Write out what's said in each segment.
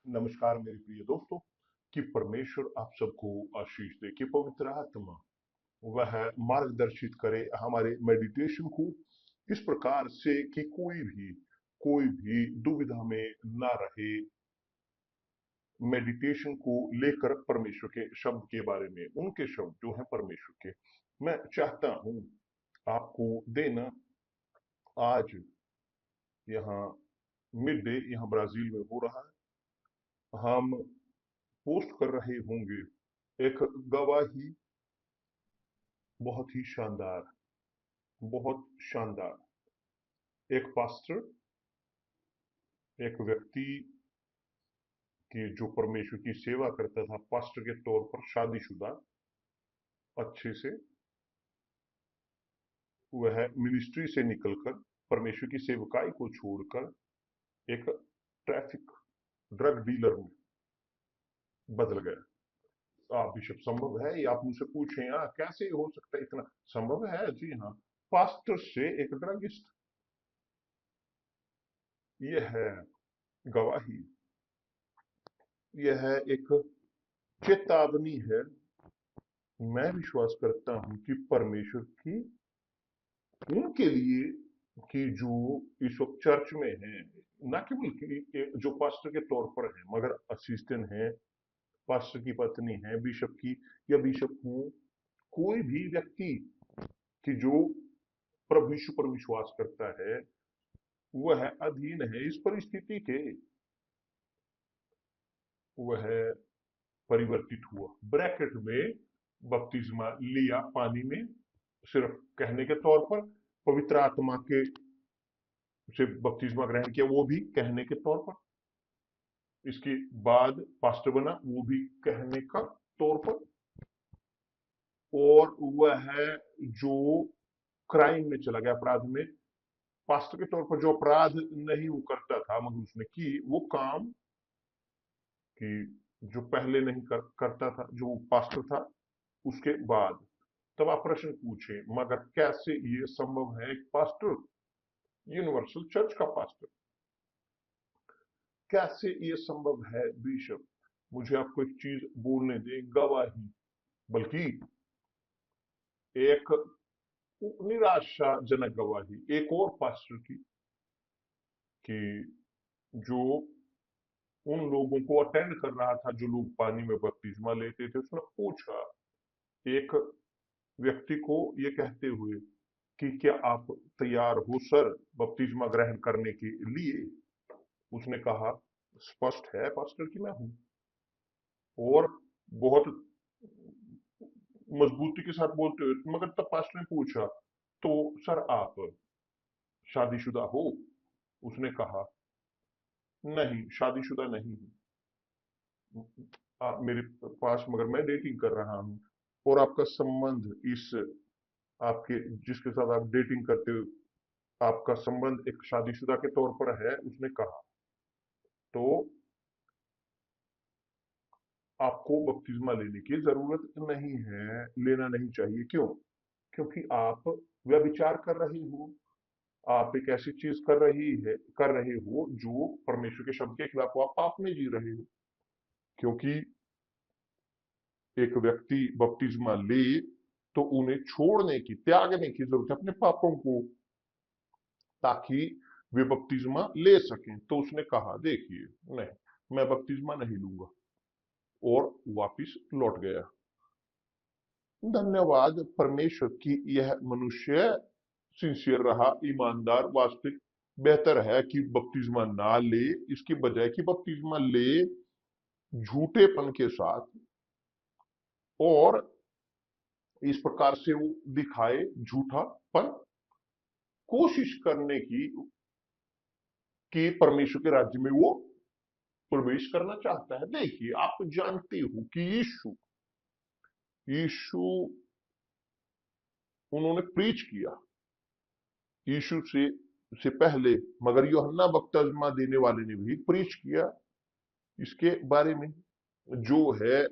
नमस्कार मेरे प्रिय दोस्तों। कि परमेश्वर आप सबको आशीष दे, कि पवित्र आत्मा वह मार्गदर्शित करे हमारे मेडिटेशन को इस प्रकार से कि कोई भी दुविधा में ना रहे। मेडिटेशन को लेकर परमेश्वर के शब्द के बारे में, उनके शब्द जो हैं परमेश्वर के, मैं चाहता हूं आपको देना। आज यहाँ मिड डे यहाँ ब्राजील में हो रहा है। हम पोस्ट कर रहे होंगे एक गवाही, बहुत ही शानदार, बहुत शानदार। एक पास्टर, एक व्यक्ति की जो परमेश्वर की सेवा करता था पास्टर के तौर पर, शादीशुदा, अच्छे से, वह मिनिस्ट्री से निकलकर परमेश्वर की सेवकाई को छोड़कर एक ट्रैफिक ड्रग डीलर में बदल गया। बिशप, संभव है ये? आप मुझसे पूछें कैसे हो सकता है इतना? संभव है जी हाँ। पास्टर से एक ड्रगिस्ट, यह है गवाही, यह एक चेतावनी है। मैं विश्वास करता हूं कि परमेश्वर की उनके लिए, कि जो इस वक्त चर्च में है, ना केवल कि जो पास्टर के तौर पर है मगर असिस्टेंट है, पास्टर की पत्नी है, बिशप की, या बिशप हूं, कोई भी व्यक्ति कि जो प्रभु यीशु पर विश्वास करता है, वह अधीन है इस परिस्थिति के। वह परिवर्तित हुआ, ब्रैकेट में बपतिस्मा लिया पानी में, सिर्फ कहने के तौर पर, पवित्र आत्मा के से बपतिस्मा ग्रहण किया, वो भी कहने के तौर पर। इसके बाद पास्टर बना, वो भी कहने का तौर पर। और वह जो क्राइम में चला गया, अपराध में, पास्टर के तौर पर जो अपराध नहीं वो करता था मगर उसने की वो काम कि जो पहले नहीं करता था जो पास्टर था, उसके बाद। तब आप प्रश्न पूछे, मगर कैसे ये संभव है? एक पास्टर, यूनिवर्सल चर्च का पास्टर, कैसे ये संभव है? बिशप, मुझे आपको एक चीज बोलने दें, गवाही, बल्कि एक निराशाजनक गवाही एक और पास्टर की, कि जो उन लोगों को अटेंड कर रहा था जो लोग पानी में बपतिस्मा लेते थे। उसने पूछा एक व्यक्ति को ये कहते हुए कि क्या आप तैयार हो सर बपतिस्मा ग्रहण करने के लिए? उसने कहा, स्पष्ट है पास्टर कि मैं हूं। और बहुत मजबूती के साथ बोलते हुए, मगर तब पास्टर ने पूछा, तो सर आप शादीशुदा हो? उसने कहा, नहीं, शादीशुदा नहीं हूं। आप मेरे पास, मगर मैं डेटिंग कर रहा हूं। और आपका संबंध इस, आपके जिसके साथ आप डेटिंग करते हो, आपका संबंध एक शादीशुदा के तौर पर है? उसने कहा, तो आपको बपतिस्मा लेने की जरूरत नहीं है, लेना नहीं चाहिए। क्यों? क्योंकि आप व्यभिचार कर रहे हो, आप एक ऐसी चीज कर रहे हो जो परमेश्वर के शब्द के खिलाफ हो, आप पाप में जी रहे हो। क्योंकि एक व्यक्ति बपतिस्मा ले तो उन्हें छोड़ने की, त्यागने की जरूरत है अपने पापों को, ताकि वे बपतिस्मा ले सकें। तो उसने कहा, देखिए, नहीं, मैं बपतिस्मा नहीं लूंगा, और वापिस लौट गया। धन्यवाद परमेश्वर की यह मनुष्य सिंसियर रहा, ईमानदार, वास्तविक। बेहतर है कि बपतिस्मा ना ले, इसकी बजाय कि बपतिस्मा ले झूठेपन के साथ, और इस प्रकार से वो दिखाए झूठापन, कोशिश करने की कि परमेश्वर के राज्य में वो प्रवेश करना चाहता है। देखिए, आप जानते हो कि यीशु यीशु उन्होंने प्रीच किया, यीशु से पहले, मगर यूहन्ना बपतिस्मा देने वाले ने भी प्रीच किया इसके बारे में, जो है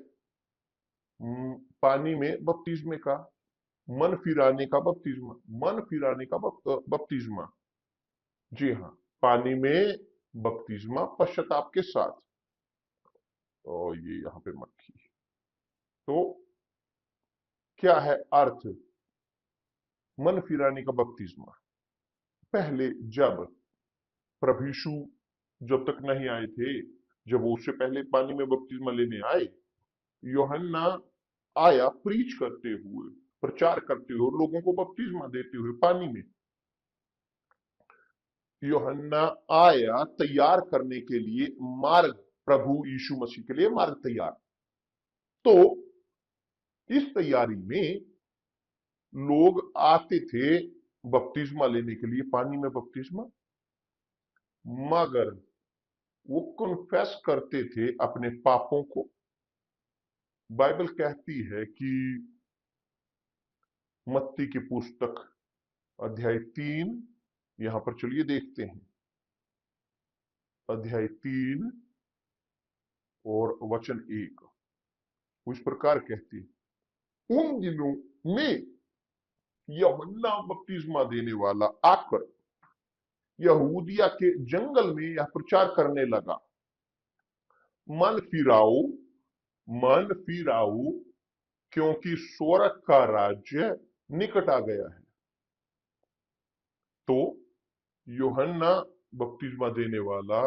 पानी में बपतिस्मे का, मन फिराने का बपतिस्मा, मन फिराने का बपतिस्मा। जी हाँ, पानी में बपतिस्मा पश्चाताप के साथ। और ये यहां पे मक्खी। तो क्या है अर्थ मन फिराने का बपतिस्मा? पहले जब प्रभु यीशु जब तक नहीं आए थे, जब वो उससे पहले पानी में बपतिस्मा लेने आए, यूहन्ना आया प्रीच करते हुए, प्रचार करते हुए, लोगों को बपतिस्मा देते हुए पानी में। यूहन्ना आया तैयार करने के लिए मार्ग, प्रभु यीशु मसीह के लिए मार्ग तैयार। तो इस तैयारी में लोग आते थे बपतिस्मा लेने के लिए, पानी में बपतिस्मा, मगर वो कन्फेस करते थे अपने पापों को। बाइबल कहती है कि मत्ती की पुस्तक अध्याय 3, यहां पर चलिए देखते हैं, अध्याय 3 और वचन 1, उस प्रकार कहती है, उन दिनों में यूहन्ना बपतिस्मा देने वाला आकर यहूदिया के जंगल में यह प्रचार करने लगा, मन फिराओ, मन फिराओ, क्योंकि स्वर्ग का राज्य निकट आ गया है। तो यूहन्ना बपतिस्मा देने वाला,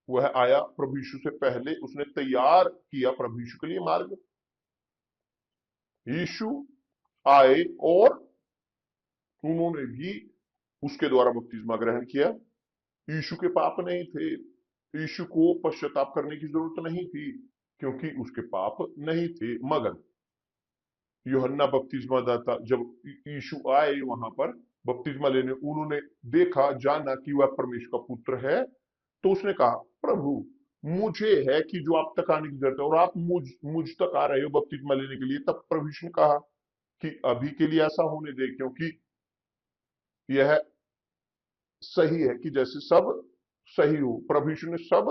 वह आया प्रभु यीशु से पहले, उसने तैयार किया प्रभु यीशु के लिए मार्ग। यीशु आए और उन्होंने भी उसके द्वारा बपतिस्मा ग्रहण किया। यीशु के पाप नहीं थे, यीशु को पश्चाताप करने की जरूरत नहीं थी, क्योंकि उसके पाप नहीं थे। मगर यूहन्ना बपतिस्मा दाता, जब यीशु आए वहां पर बपतिस्मा लेने, उन्होंने देखा, जाना कि वह परमेश्वर का पुत्र है, तो उसने कहा, प्रभु मुझे है कि जो आप तक आने की जरूरत है, और आप मुझ तक आ रहे हो बपतिस्मा लेने के लिए। तब प्रभु यीशु ने कहा कि अभी के लिए ऐसा होने दे, क्योंकि यह सही है कि जैसे सब सही हो। प्रभु यीशु ने सब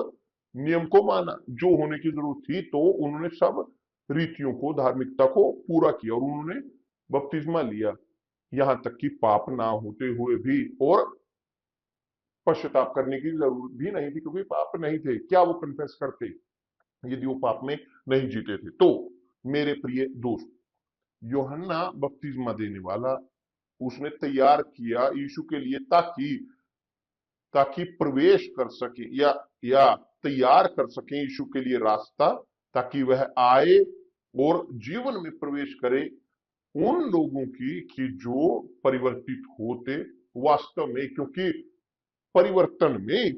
नियम को माना जो होने की जरूरत थी, तो उन्होंने सब रीतियों को, धार्मिकता को पूरा किया, और उन्होंने बपतिस्मा लिया, यहां तक कि पाप ना होते हुए भी, और पश्चाताप करने की जरूरत भी नहीं थी, क्योंकि पाप नहीं थे। क्या वो कन्फेस करते यदि वो पाप में नहीं जीते थे? तो मेरे प्रिय दोस्त, यूहन्ना बपतिस्मा देने वाला, उसने तैयार किया यीशु के लिए, ताकि ताकि प्रवेश कर सके, या तैयार कर सके यीशु के लिए रास्ता, ताकि वह आए और जीवन में प्रवेश करे उन लोगों की, कि जो परिवर्तित होते वास्तव में। क्योंकि परिवर्तन में,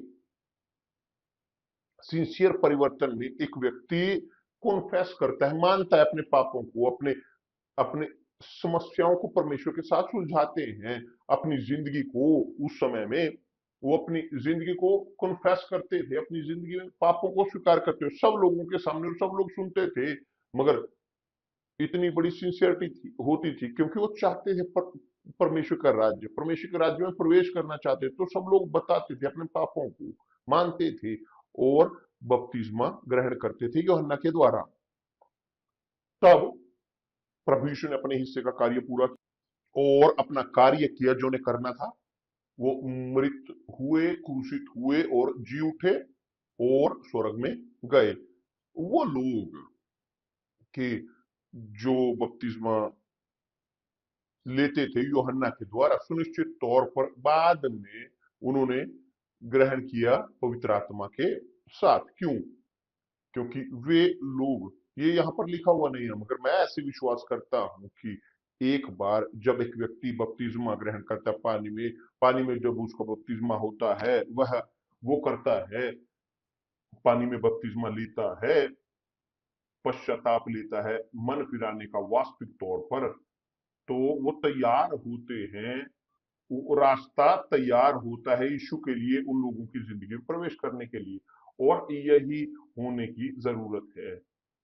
सिंसियर परिवर्तन में, एक व्यक्ति कॉन्फेस करता है, मानता है अपने पापों को, अपने अपने समस्याओं को परमेश्वर के साथ सुलझाते हैं, अपनी जिंदगी को। उस समय में वो अपनी जिंदगी को कन्फेस करते थे, अपनी जिंदगी में पापों को स्वीकार करते थे सब लोगों के सामने, और सब लोग सुनते थे। मगर इतनी बड़ी सिंसियरिटी होती थी, क्योंकि वो चाहते थे परमेश्वर का राज्य, परमेश्वर के राज्य में प्रवेश करना चाहते थे। तो सब लोग बताते थे अपने पापों को, मानते थे, और बपतिस्मा ग्रहण करते थे यूहन्ना के द्वारा। तब प्रभु यीशु ने अपने हिस्से का कार्य पूरा किया, और अपना कार्य किया जो उन्हें करना था। वो मृत हुए, क्रूसित हुए, और जी उठे, और स्वर्ग में गए। वो लोग के जो बपतिस्मा लेते थे यूहन्ना के द्वारा, सुनिश्चित तौर पर बाद में उन्होंने ग्रहण किया पवित्र आत्मा के साथ। क्यों? क्योंकि वे लोग, ये यहां पर लिखा हुआ नहीं है, मगर मैं ऐसे विश्वास करता हूं कि एक बार जब एक व्यक्ति बपतिस्मा ग्रहण करता है पानी में, पानी में जब उसका बपतिस्मा होता है, वह वो करता है, पानी में बपतिस्मा लेता है, पश्चाताप लेता है मन फिराने का वास्तविक तौर पर, तो वो तैयार होते हैं, वो रास्ता तैयार होता है यीशु के लिए उन लोगों की जिंदगी में प्रवेश करने के लिए। और यही होने की जरूरत है,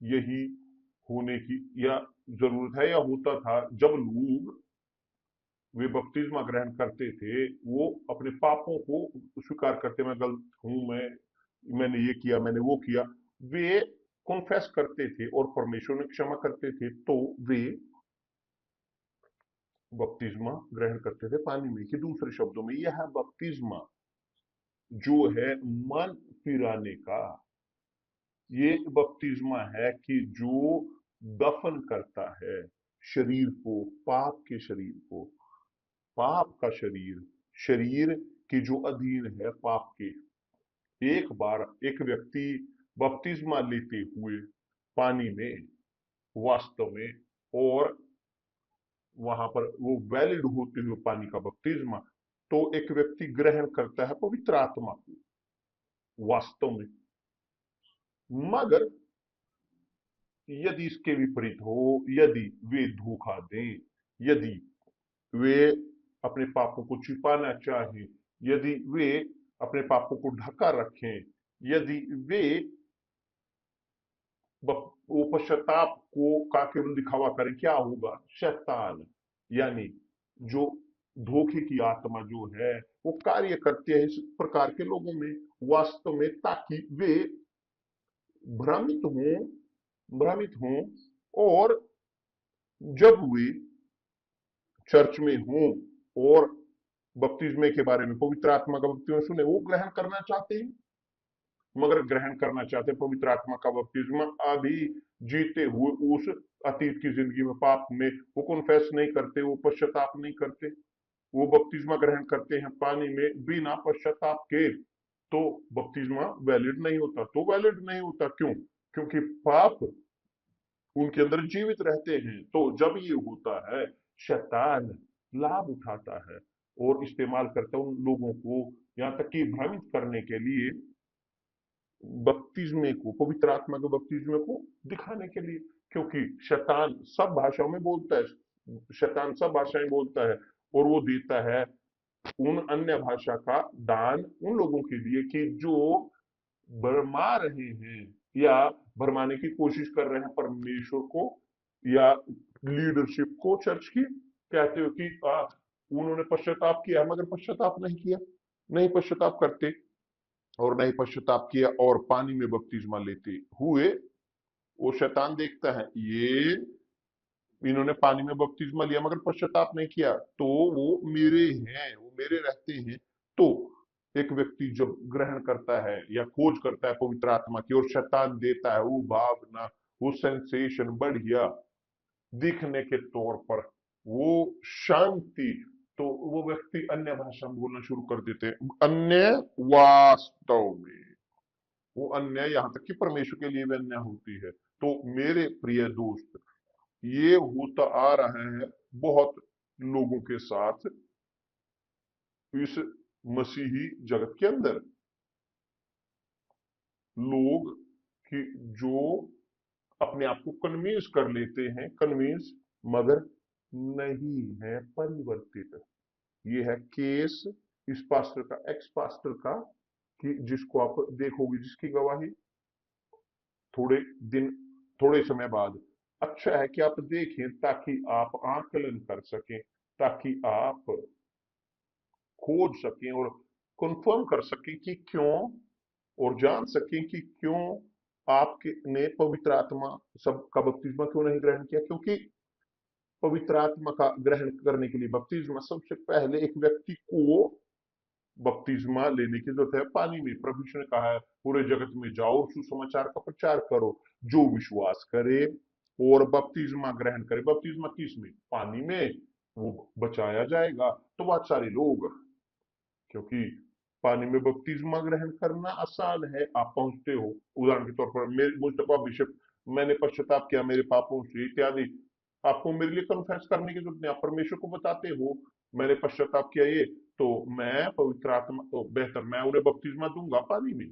यही होने की या जरूरत है, या होता था जब लोग वे बपतिस्मा ग्रहण करते थे, वो अपने पापों को स्वीकार करते, मैं गलत हूं, मैंने ये किया, मैंने वो किया, वे कॉन्फेस करते थे, और परमेश्वर ने क्षमा करते थे, तो वे बपतिस्मा ग्रहण करते थे पानी में। कि दूसरे शब्दों में, यह बपतिस्मा जो है मन फिराने का, ये बपतिस्मा है कि जो दफन करता है शरीर को, पाप के शरीर को, पाप का शरीर, शरीर के जो अधीन है पाप के। एक बार एक व्यक्ति बपतिस्मा लेते हुए पानी में, वास्तव में, और वहां पर वो वैलिड होते हुए पानी का बपतिस्मा, तो एक व्यक्ति ग्रहण करता है पवित्र आत्मा को वास्तव में। मगर यदि इसके विपरीत हो, यदि वे धोखा दें, यदि वे अपने पापों को छिपाना चाहें, यदि वे अपने पापों को ढका रखें, यदि वे वो पश्चाताप को का केवल दिखावा करें, क्या होगा? शैतान यानी जो धोखे की आत्मा जो है वो कार्य करते हैं इस प्रकार के लोगों में वास्तव में, ताकि वे भ्रमित हों, भ्रमित हों, और जब वे चर्च में हों और बपतिस्मे के बारे में, पवित्र आत्मा का बपतिस्मा सुने, वो ग्रहण करना चाहते हैं, मगर ग्रहण करना चाहते हैं पवित्र आत्मा का बपतिस्मा अभी जीते हुए उस अतीत की जिंदगी में, पाप में, वो कन्फेस नहीं करते, वो पश्चाताप नहीं करते, वो बपतिस्मा ग्रहण करते हैं पानी में बिना पश्चाताप के, तो बपतिस्मा वैलिड नहीं होता। तो वैलिड नहीं होता क्यों? क्योंकि पाप उनके अंदर जीवित रहते हैं। तो जब ये होता है, शैतान लाभ उठाता है और इस्तेमाल करता है उन लोगों को, यहाँ तक कि भ्रमित करने के लिए, बपतिस्मे को, पवित्र आत्मा के बपतिस्मे को दिखाने के लिए। क्योंकि शैतान सब भाषाओं में बोलता है, शैतान सब भाषाएं बोलता है, और वो देता है उन अन्य भाषा का दान उन लोगों के लिए कि जो भरमा रहे हैं या भरमाने की कोशिश कर रहे हैं परमेश्वर को या लीडरशिप को चर्च की। कहते हो कि उन्होंने पश्चाताप किया, मगर पश्चाताप नहीं किया, नहीं पश्चाताप करते, और नहीं पश्चाताप किया और पानी में बपतिस्मा लेते हुए, वो शैतान देखता है ये इन्होंने पानी में बपतिस्मा लिया मगर पश्चाताप नहीं किया, तो वो मेरे हैं, वो मेरे रहते हैं। तो एक व्यक्ति जब ग्रहण करता है या खोज करता है पवित्र आत्मा की, और शैतान देता है वो भावना, वो सेंसेशन बढ़िया दिखने के तौर पर, वो शांति, तो वो व्यक्ति अन्य भाषा में बोलना शुरू कर देते हैं। अन्य वास्तव में वो अन्य, यहां तक कि परमेश्वर के लिए भी अन्य होती है। तो मेरे प्रिय दोस्त, ये होता आ रहा है बहुत लोगों के साथ इस मसीही जगत के अंदर। लोग कि जो अपने आप को कन्विंस कर लेते हैं, कन्विंस, मगर नहीं है परिवर्तित। ये है केस इस पास्टर का, एक्स पास्टर का, कि जिसको आप देखोगे, जिसकी गवाही थोड़े दिन, थोड़े समय बाद, अच्छा है कि आप देखें ताकि आप आकलन कर सकें, ताकि आप खोज सकें और कंफर्म कर सकें कि क्यों, और जान सकें कि क्यों आपके ने पवित्र आत्मा सब का बपतिस्मा क्यों नहीं ग्रहण किया। क्योंकि पवित्र आत्मा का ग्रहण करने के लिए बपतिस्मा, सबसे पहले एक व्यक्ति को बपतिस्मा लेने की जरूरत है पानी में। प्रभु यीशु ने कहा है पूरे जगत में जाओ, सुसमाचार का प्रचार करो, जो विश्वास करे और बपतिस्मा ग्रहण करे। बपतिस्मा किस में? पानी में, वो बचाया जाएगा। तो बहुत सारे लोग, क्योंकि पानी में बपतिस्मा ग्रहण करना आसान है, आप पहुंचते हो, उदाहरण के तौर पर मेरे मुस्तफा बिशप, मैंने पश्चाताप किया मेरे पापों से इत्यादि, आपको मेरे लिए कन्फेस करने की जरूरत नहीं, आप परमेश्वर को बताते हो मैंने पश्चाताप किया ये, तो मैं पवित्र आत्मा, तो बेहतर मैं उन्हें बपतिस्मा दूंगा पानी में,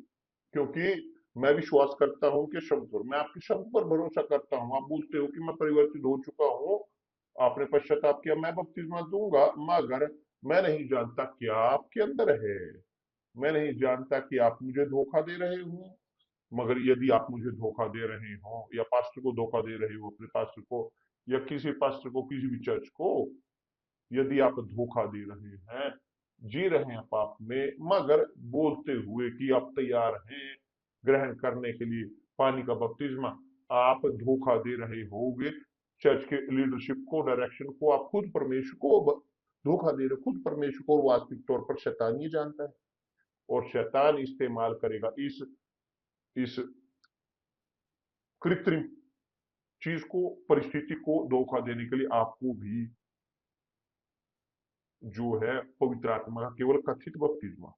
क्योंकि मैं विश्वास करता हूं कि शब्द पर, मैं आपके शब्द पर भरोसा करता हूं। आप बोलते हो कि मैं परिवर्तित हो चुका हूं, आपने पश्चाताप किया, मैं बपतिस्मा दूंगा, मगर मैं नहीं जानता क्या आपके अंदर है, मैं नहीं जानता कि आप मुझे धोखा दे रहे हो। मगर यदि आप मुझे धोखा दे रहे हो या पास्टर को धोखा दे रहे हो, अपने पास्टर को या किसी पास्टर को, किसी भी चर्च को, यदि आप धोखा दे रहे हैं, जी रहे हैं पाप में, मगर बोलते हुए कि आप तैयार हैं ग्रहण करने के लिए पानी का बपतिस्मा, आप धोखा दे रहे होगे चर्च के लीडरशिप को, डायरेक्शन को, आप खुद परमेश्वर को धोखा दे रहे, खुद परमेश्वर को। वास्तविक तौर पर शैतान ये जानता है, और शैतान इस्तेमाल करेगा इस कृत्रिम चीज को, परिस्थिति को धोखा देने के लिए आपको भी जो है पवित्र आत्मा का केवल कथित बपतिस्मा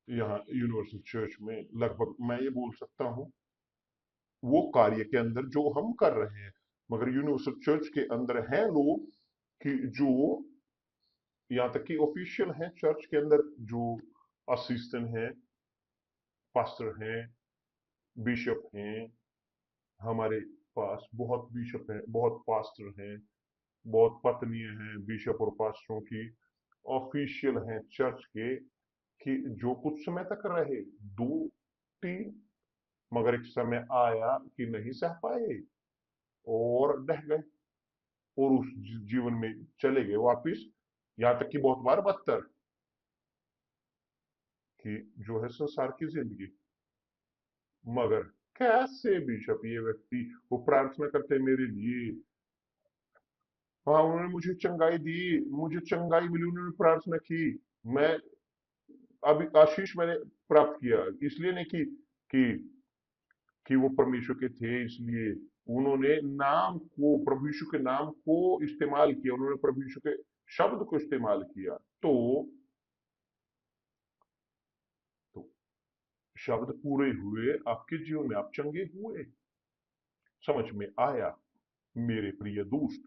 यहाँ यूनिवर्सल चर्च में लगभग मैं ये बोल सकता हूं वो कार्य के अंदर जो हम कर रहे हैं, मगर यूनिवर्सल चर्च के अंदर हैं लोग कि जो यहाँ तक कि ऑफिशियल हैं चर्च के अंदर, जो असिस्टेंट हैं, पास्टर हैं, बिशप हैं। हमारे पास बहुत बिशप हैं, बहुत पास्टर हैं, बहुत पत्नियां हैं बिशप और पास्टरों की, ऑफिशियल हैं चर्च के, कि जो कुछ समय तक रहे, 2 3, मगर एक समय आया कि नहीं सह पाए और ढह गए और उस जीवन में चले गए वापिस। यहां तक कि बहुत बार बदतर कि जो है संसार की जिंदगी। मगर कैसे बिशप ये व्यक्ति वो प्रार्थना करते मेरे लिए, हाँ उन्होंने मुझे चंगाई दी, मुझे चंगाई मिली, उन्होंने प्रार्थना की, मैं अभी आशीष मैंने प्राप्त किया, इसलिए नहीं कि कि वो परमेश्वर के थे इसलिए, उन्होंने नाम को, प्रभु यीशु के नाम को इस्तेमाल किया, उन्होंने प्रभु यीशु के शब्द को इस्तेमाल किया, तो शब्द पूरे हुए आपके जीवन में, आप चंगे हुए। समझ में आया मेरे प्रिय दोस्त?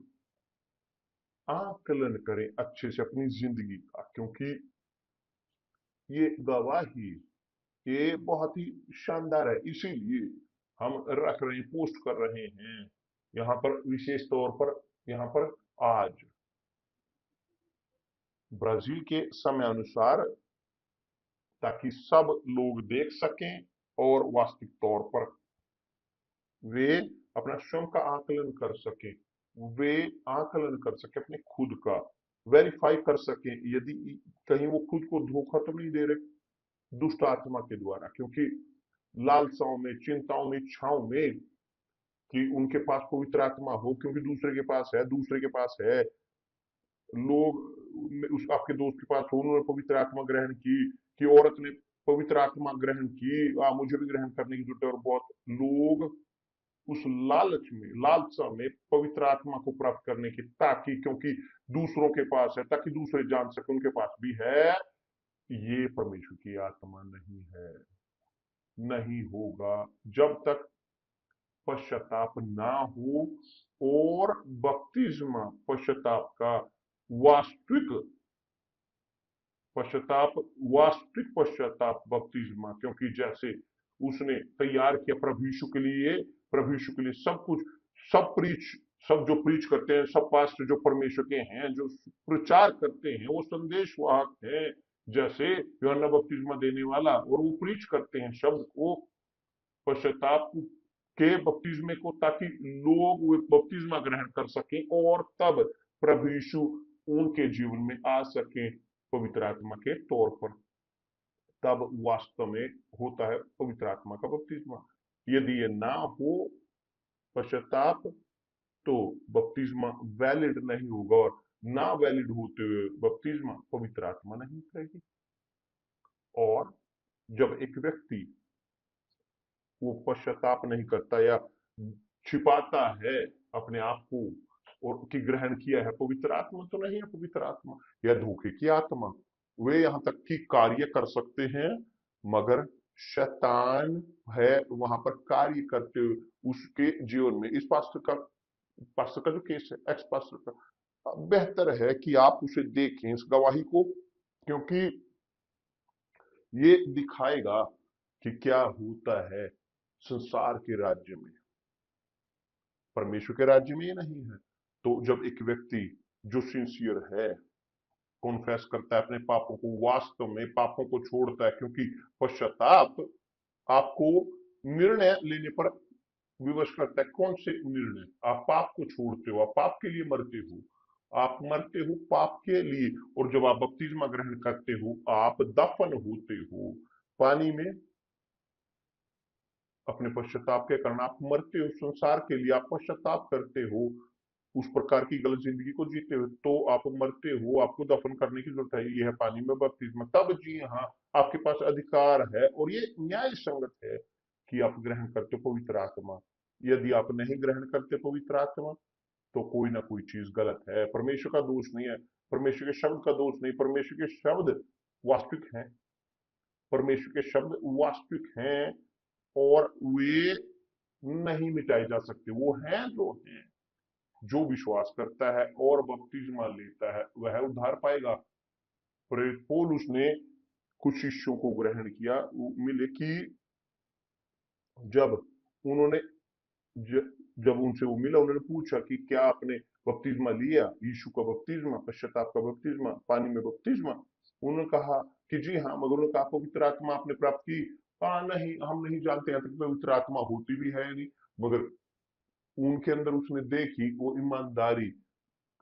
आकलन करें अच्छे से अपनी जिंदगी का, क्योंकि ये गवाही ये बहुत ही शानदार है, इसीलिए हम रख रहे हैं, पोस्ट कर रहे हैं यहाँ पर, विशेष तौर पर यहाँ पर आज ब्राजील के समय अनुसार, ताकि सब लोग देख सकें और वास्तविक तौर पर वे अपना स्वयं का आकलन कर सकें, वे आकलन कर सके अपने खुद का, वेरीफाई कर सकें यदि कहीं वो खुद को धोखा तो नहीं दे रहे दुष्ट आत्मा के द्वारा। क्योंकि लालसाओं में, चिंताओं में, इच्छाओं में कि उनके पास पवित्र आत्मा हो, क्योंकि दूसरे के पास है, दूसरे के पास है, लोग उस आपके दोस्त के पास हो, उन्होंने पवित्र आत्मा ग्रहण की, कि औरत ने पवित्र आत्मा ग्रहण की, मुझे भी ग्रहण करने की जरूरत है, और बहुत लोग उस लालच में, लालसा में पवित्र आत्मा को प्राप्त करने की, ताकि क्योंकि दूसरों के पास है, ताकि दूसरे जान सके उनके पास भी है। ये परमेश्वर की आत्मा नहीं है, नहीं होगा जब तक पश्चाताप ना हो, और बपतिस्मा पश्चाताप का वास्तविक पश्चाताप, वास्तविक पश्चाताप बपतिस्मा, क्योंकि जैसे उसने तैयार किया प्रभु यीशु के लिए, प्रभु यीशु के लिए सब कुछ, सब प्रीच, सब जो प्रीच करते हैं, सब पास्टर जो परमेश्वर के हैं, जो प्रचार करते हैं, वो संदेश वाहक हैं, जैसे यूहन्ना बपतिस्मा देने वाला, और वो प्रीच करते हैं शब्द को, पश्चाताप के बपतिस्मे को, ताकि लोग वो बपतिस्मा ग्रहण कर सकें और तब प्रभु यीशु उनके जीवन में आ सके पवित्र आत्मा के तौर पर। तब वास्तव में होता है पवित्र आत्मा का बपतिस्मा। यदि ये ना हो पश्चाताप, तो बपतिस्मा वैलिड नहीं होगा, और ना वैलिड होते हुए बपतिस्मा, पवित्र आत्मा नहीं करेगी। और जब एक व्यक्ति वो पश्चाताप नहीं करता या छिपाता है अपने आप को, और कि ग्रहण किया है पवित्र आत्मा, तो नहीं है पवित्र आत्मा या धोखे की आत्मा, वे यहां तक कि कार्य कर सकते हैं, मगर शैतान है वहां पर कार्य करते हुए उसके जीवन में। इस पास्टर का जो केस है, एक्स पास्टर का, बेहतर है कि आप उसे देखें इस गवाही को, क्योंकि ये दिखाएगा कि क्या होता है संसार के राज्य में, परमेश्वर के राज्य में ये नहीं है। तो जब एक व्यक्ति जो सिंसियर है, कॉन्फेस करता है अपने पापों को, वास्तव में पापों को छोड़ता है, क्योंकि पश्चाताप आपको निर्णय लेने पर विवश करता है। कौन से निर्णय? आप पाप को छोड़ते हो, आप पाप के लिए मरते हो, आप मरते हो पाप के लिए, और जब आप बपतिस्मा ग्रहण करते हो आप दफन होते हो पानी में, अपने पश्चाताप के कारण आप मरते हो संसार के लिए, आप पश्चाताप करते हो उस प्रकार की गलत जिंदगी को जीते हो, तो आप मरते हो, आपको दफन करने की जरूरत है, ये है पानी में बपतिस्मा। तब जी हाँ, आपके पास अधिकार है और ये न्याय संगत है कि आप ग्रहण करते हो पवित्र आत्मा। यदि आप नहीं ग्रहण करते पवित्र आत्मा, तो कोई ना कोई चीज गलत है। परमेश्वर का दोष नहीं है, परमेश्वर के शब्द का दोष नहीं, परमेश्वर के शब्द वास्तविक हैं, परमेश्वर के शब्द वास्तविक हैं, और वे नहीं मिटाए जा सकते। वो हैं जो हैं। जो विश्वास करता है और बपतिस्मा लेता है वह उद्धार पाएगा। प्रेरित पौलुस ने कुछ शिष्यों को ग्रहण किया, मिले कि जब उन्होंने ज, जब उनसे वो मिला, उन्होंने पूछा कि क्या आपने बपतिस्मा लिया, यीशु का बपतिस्मा, पश्चाताप का बपतिस्मा, पानी में बपतिस्मा। उन्होंने कहा कि जी हाँ। मगर उन्होंने कहा पवित्र आत्मा आपने प्राप्त की? कहा नहीं, हम नहीं जानते यहाँ तक पवित्र आत्मा होती भी है नहीं। मगर उनके अंदर उसने देखी वो ईमानदारी,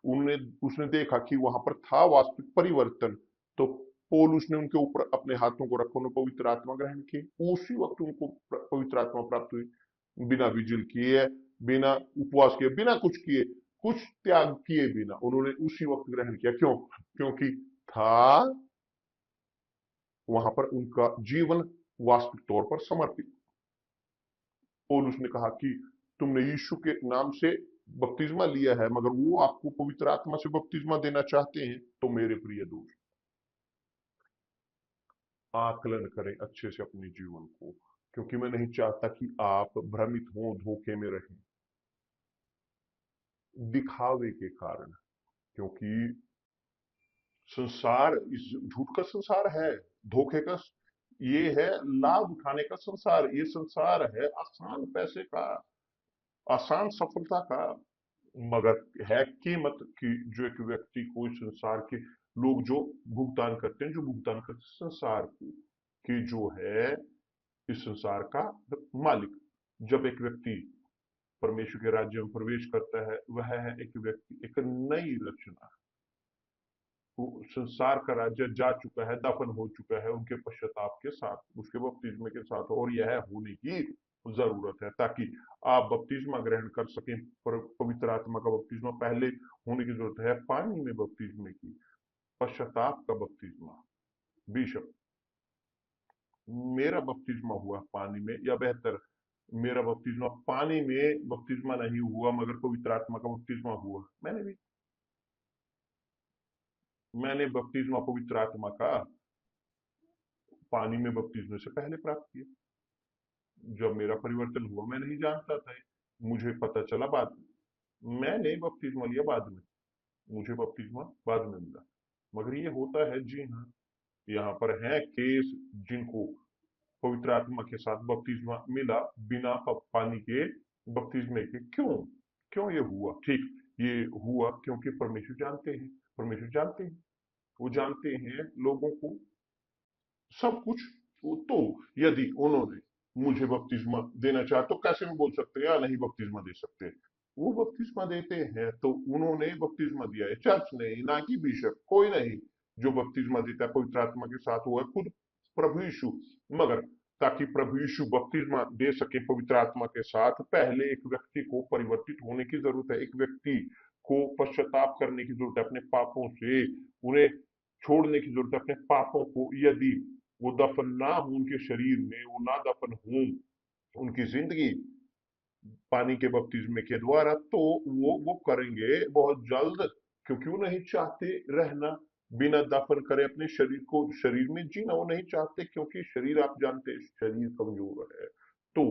उन्हें उसने देखा कि वहां पर था वास्तविक परिवर्तन। तो पौलुस ने उनके ऊपर अपने हाथों को रखा, उन्होंने पवित्र आत्मा ग्रहण की। उसी वक्त उनको पवित्र आत्मा प्राप्त हुई, बिना विजिल किए, बिना उपवास किए, बिना कुछ किए, कुछ त्याग किए बिना उन्होंने उसी वक्त ग्रहण किया। क्यों? क्योंकि था वहां पर उनका जीवन वास्तविक तौर पर समर्पित। पौलुस ने कहा कि तुमने यीशु के नाम से बपतिस्मा लिया है, मगर वो आपको पवित्र आत्मा से बपतिस्मा देना चाहते हैं। तो मेरे प्रिय दोस्त, आकलन करें अच्छे से अपने जीवन को, क्योंकि मैं नहीं चाहता कि आप भ्रमित हो, धोखे में रहें दिखावे के कारण। क्योंकि संसार इस झूठ का संसार है, धोखे का, ये है लाभ उठाने का संसार। ये संसार है आसान पैसे का, आसान सफलता का। मगर है कीमत कि जो एक व्यक्ति को इस संसार के लोग जो भुगतान करते हैं, जो भुगतान करते हैं संसार को, कि जो है इस संसार का मालिक। जब एक व्यक्ति परमेश्वर के राज्य में प्रवेश करता है, वह है एक व्यक्ति, एक नई रचना। वो संसार का राज्य जा चुका है, दफन हो चुका है उनके पश्चाताप के साथ, उसके बपतिस्मे के साथ। और यह होने की जरूरत है ताकि आप बपतिस्मा ग्रहण कर सकें। पवित्र आत्मा का बपतिस्मा पहले होने की जरूरत है, पानी में बपतिस्मे की, पश्चाताप का बपतिस्मा। बिशप, मेरा बपतिस्मा हुआ पानी में, या बेहतर मेरा बपतिस्मा पानी में बपतिस्मा नहीं हुआ, मगर पवित्र आत्मा का बपतिस्मा हुआ। मैंने बपतिस्मा पवित्र आत्मा का पानी में बपतिस्मे से पहले प्राप्त किया। जब मेरा परिवर्तन हुआ, मैं नहीं जानता था, मुझे पता चला बाद में। मैंने बपतिस्मा लिया बाद में, मुझे बपतिस्मा बाद में मिला। मगर ये होता है, जी हाँ, यहाँ पर है केस जिनको पवित्र आत्मा के साथ बपतिस्मा मिला बिना पानी के बपतिस्मे के। क्यों? क्यों ये हुआ? ठीक, ये हुआ क्योंकि परमेश्वर जानते हैं, परमेश्वर जानते हैं, वो जानते हैं लोगों को सब कुछ। तो यदि उन्होंने मुझे बपतिस्मा देना चाहा, तो कैसे भी बोल सकते हैं या नहीं बपतिस्मा दे सकते? वो बपतिस्मा देते हैं, तो उन्होंने बपतिस्मा दिया है, चर्च नहीं, ना कि बिशप, कोई नहीं। जो बपतिस्मा देता है पवित्र आत्मा के साथ, वो है खुद प्रभु यीशु। मगर ताकि प्रभु यीशु बपतिस्मा दे सके पवित्र आत्मा के साथ, पहले एक व्यक्ति को परिवर्तित होने की जरूरत है। एक व्यक्ति को पश्चाताप करने की जरूरत है अपने पापों से, उन्हें छोड़ने की जरूरत है अपने पापों को। यदि वो दफन ना हो उनके शरीर में, वो ना दफन हो उनकी जिंदगी पानी के बपतिस्मे के द्वारा, तो वो करेंगे बहुत जल्द। क्योंकि वो नहीं चाहते रहना बिना दफन करे, अपने शरीर को, शरीर में जीना वो नहीं चाहते, क्योंकि शरीर, आप जानते हैं, शरीर कमजोर है। तो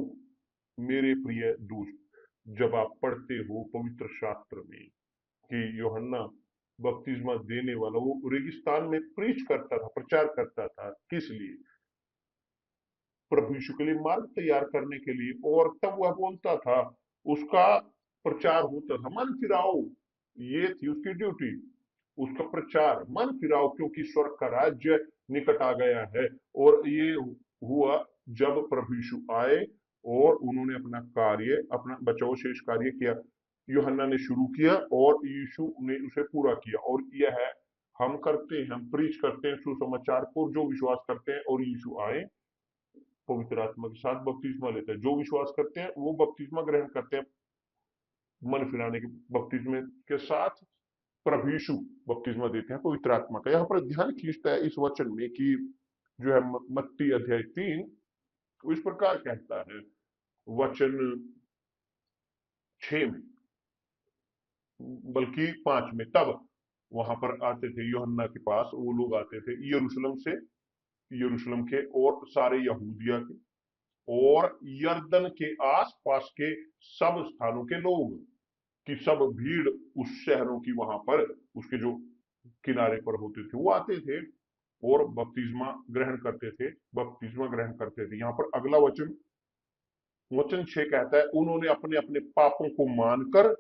मेरे प्रिय दोस्त, जब आप पढ़ते हो पवित्र शास्त्र में कि यूहन्ना बपतिस्मा देने वाला वो रेगिस्तान में प्रीच करता था, प्रचार करता था, किस लिए? प्रभु यीशु के लिए मार्ग तैयार करने के लिए। और तब वह बोलता था, उसका प्रचार होता था, मन फिराओ, ये थी उसकी ड्यूटी, उसका प्रचार, मन फिराओ क्योंकि स्वर्ग का राज्य निकट आ गया है। और ये हुआ जब प्रभु यीशु आए और उन्होंने अपना कार्य, अपना बचाव शेष कार्य किया। यूहन्ना ने शुरू किया और यीशु ने उसे पूरा किया। और यह है हम करते हैं, हम प्रीच करते हैं सुसमाचार को, जो विश्वास करते हैं। और यीशु आए, पवित्र आत्मा के साथ बपतिस्मा लेते हैं, जो विश्वास करते हैं वो बपतिस्मा ग्रहण करते हैं मन फिराने के बपतिस्मे के साथ। प्रभु यीशु बपतिस्मा देते हैं पवित्र आत्मा का। यहाँ पर ध्यान खींचता है इस वचन में कि जो है मत्ती अध्याय 3, वो इस प्रकार कहता है वचन 6 में, बल्कि 5 में, तब वहां पर आते थे यूहन्ना के पास, वो लोग आते थे यरूशलेम से, यरूशलेम के और सारे यहूदिया के और यरदन के आसपास के सब स्थानों के लोग, कि सब भीड़ उस शहरों की वहां पर उसके जो किनारे पर होते थे वो आते थे और बपतिस्मा ग्रहण करते थे, बपतिस्मा ग्रहण करते थे। यहाँ पर अगला वचन, वचन 6 कहता है, उन्होंने अपने अपने पापों को मानकर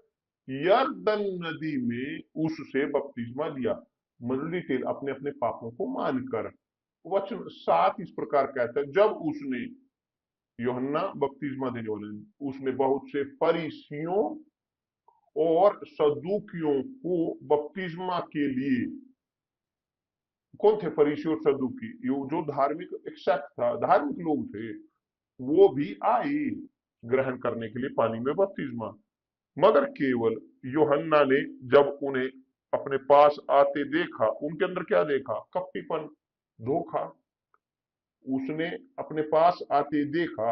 यरदन नदी में उससे बपतिस्मा लिया। मतलब तेल अपने अपने पापों को मानकर। वचन 7 इस प्रकार कहता है, जब उसने, यूहन्ना बपतिस्मा देने वाले ने, उसने बहुत से फरीसियों और सदूकियों को बपतिस्मा के लिए, कौन थे फरीसी और सदूकी? ये जो धार्मिक एक सेक्ट था, धार्मिक लोग थे, वो भी आए ग्रहण करने के लिए पानी में बपतिस्मा। मगर केवल यूहन्ना ने जब उन्हें अपने पास आते देखा, उनके अंदर क्या देखा? कपटीपन, धोखा। उसने अपने पास आते देखा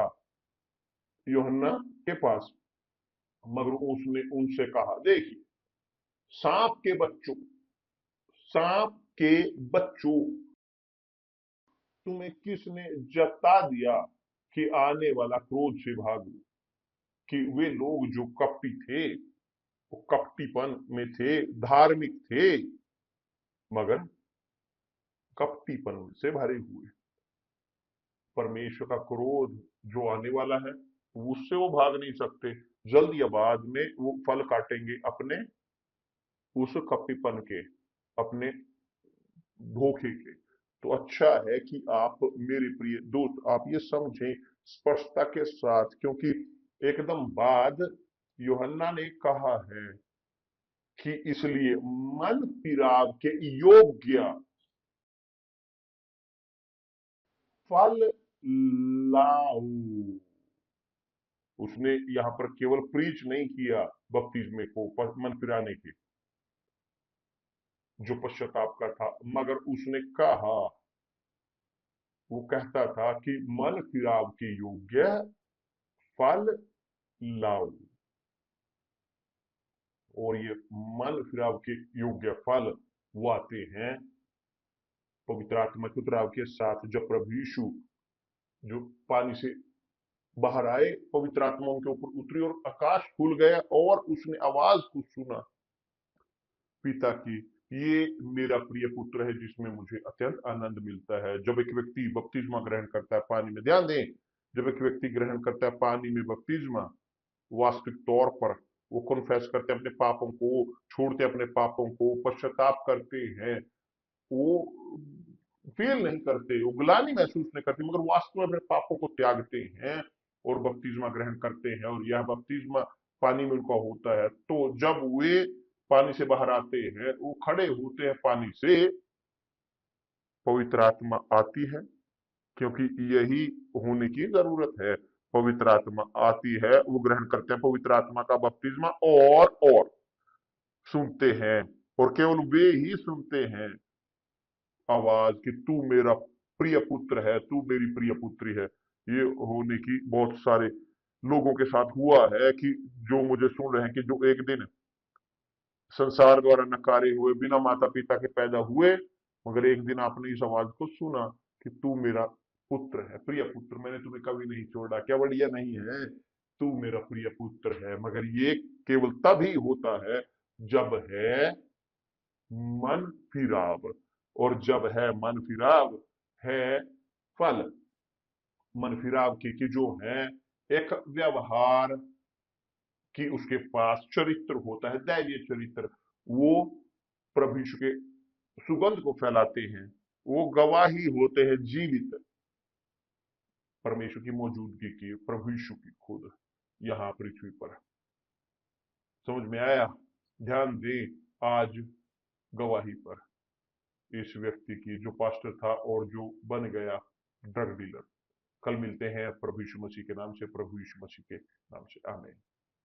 यूहन्ना के पास, मगर उसने उनसे कहा, देखिए, सांप के बच्चों, सांप के बच्चों, तुम्हें किसने जता दिया कि आने वाला क्रोध से भागो? कि वे लोग जो कपटी थे, वो कपटीपन में थे, धार्मिक थे, मगर कपटीपन से भरे हुए। परमेश्वर का क्रोध जो आने वाला है, उससे वो भाग नहीं सकते। जल्द या बाद में वो फल काटेंगे अपने उस कपटीपन के, अपने धोखे के। तो अच्छा है कि आप मेरे प्रिय दोस्त, आप ये समझें स्पष्टता के साथ, क्योंकि एकदम बाद यूहन्ना ने कहा है कि इसलिए मन फिराव के योग्य फल लाओ। उसने यहां पर केवल प्रीच नहीं किया बपतिस्मे को मन फिराने के, जो पश्चाताप का था, मगर उसने कहा, वो कहता था कि मन फिराव के योग्य फल लाओ। और ये मन फिराव के योग्य फल वो आते हैं पवित्र आत्मा के उतराव के साथ। जब प्रभु यीशु जो पानी से बाहर आए, पवित्र आत्मा उनके ऊपर उतरी और आकाश खुल गया और उसने आवाज को सुना पिता की, ये मेरा प्रिय पुत्र है जिसमें मुझे अत्यंत आनंद मिलता है। जब एक व्यक्ति बपतिस्मा ग्रहण करता है पानी में, ध्यान दें, जब एक व्यक्ति ग्रहण करता है पानी में बपतिस्मा, वास्तविक तौर पर वो कन्फेस करते हैं अपने पापों को, छोड़ते अपने पापों को, पश्चाताप करते हैं, वो फील नहीं करते, वो ग्लानि महसूस नहीं करते, मगर वास्तव में अपने पापों को त्यागते हैं और बपतिस्मा ग्रहण करते हैं, और यह बपतिस्मा पानी में उनका होता है। तो जब वे पानी से बाहर आते हैं, वो खड़े होते हैं पानी से, पवित्र आत्मा आती है, क्योंकि यही होने की जरूरत है। पवित्र आत्मा आती है, वो ग्रहण करते हैं पवित्र आत्मा का बपतिस्मा, और सुनते हैं, और केवल वे ही सुनते हैं आवाज कि तू मेरा प्रिय पुत्र है, तू मेरी प्रिय पुत्री है। ये होने की बहुत सारे लोगों के साथ हुआ है, कि जो मुझे सुन रहे हैं, कि जो एक दिन संसार द्वारा नकारे हुए, बिना माता पिता के पैदा हुए, मगर एक दिन आपने इस आवाज को सुना कि तू मेरा पुत्र है, प्रिय पुत्र, मैंने तुम्हें कभी नहीं छोड़ा। क्या बढ़िया नहीं है? तू मेरा प्रिय पुत्र है। मगर ये केवल तभी होता है जब है मन फिराव, और जब है मन फिराव है फल। मन फिराव की जो है एक व्यवहार कि उसके पास चरित्र होता है, दैवीय चरित्र, वो प्रभु यीशु के सुगंध को फैलाते हैं, वो गवाही होते हैं जीवित परमेश्वर की मौजूदगी की, प्रभु यीशु की खुद यहाँ पृथ्वी पर। समझ में आया? ध्यान दें आज गवाही पर इस व्यक्ति की, जो पास्टर था और जो बन गया ड्रग डीलर। कल मिलते हैं प्रभु यीशु मसीह के नाम से, प्रभु यीशु मसीह के नाम से, आमीन।